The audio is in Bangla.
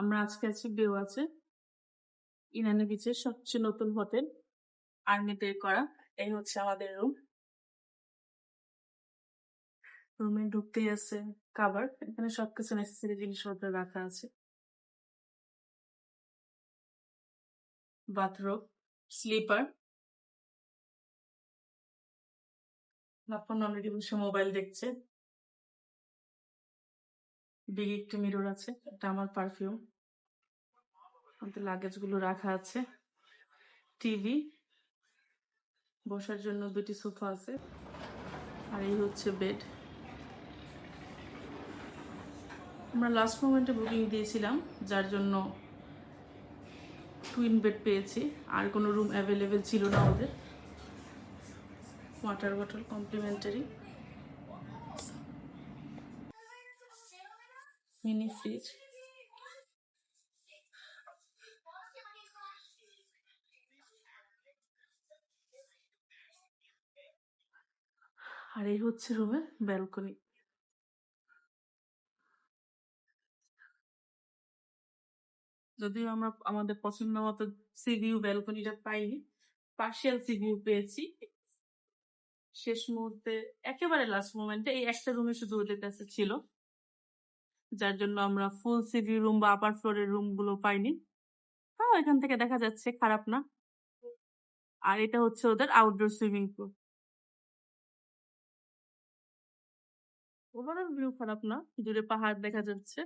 আমরা আজকে আছি বেওয়াচে, ইনানি বিচের সবচেয়ে নতুন হোটেল, আর্মিতে করা। এই হচ্ছে আমাদের রুম। রুমে ঢুকতেই আছে কাভার, এখানে সবকিছু নেসেসারি জিনিসপত্র রাখা আছে। Bathroom, slipper. লাফান অলরেডি বসে মোবাইল দেখছে। বিগ একটি মিরর আছে, এটা আমার পারফিউম। আমাদের লাগেজ গুলো রাখা আছে। টিভি, বসার জন্য দুটি সোফা আছে, আর এই হচ্ছে বেড। আমরা লাস্ট মোমেন্টে বুকিং দিয়েছিলাম, যার জন্য টুইন বেড পেয়েছি, আর কোনো রুম অ্যাভেলেবেল ছিল না ওদের। Water bottle complimentary, mini fridge. আর এই হচ্ছে রুমের ব্যালকনি। যদিও আমরা আমাদের পছন্দ মতো সি ভিউ ব্যালকনিটা পাইনি, পার্শিয়াল সি ভিউ পেয়েছি শেষ মুহূর্তে, একেবারে লাস্ট মোমেন্টে। এই একটা রুমে শুধু ওদের কাছে ছিল, যার জন্য আমরা ফুল সি ভিউ রুম বা আপার ফ্লোরের রুম গুলো পাইনি। হ্যাঁ, এখান থেকে দেখা যাচ্ছে, খারাপ না। আর এটা হচ্ছে ওদের outdoor swimming pool. Overall view খারাপ না, দূরে পাহাড় দেখা যাচ্ছে।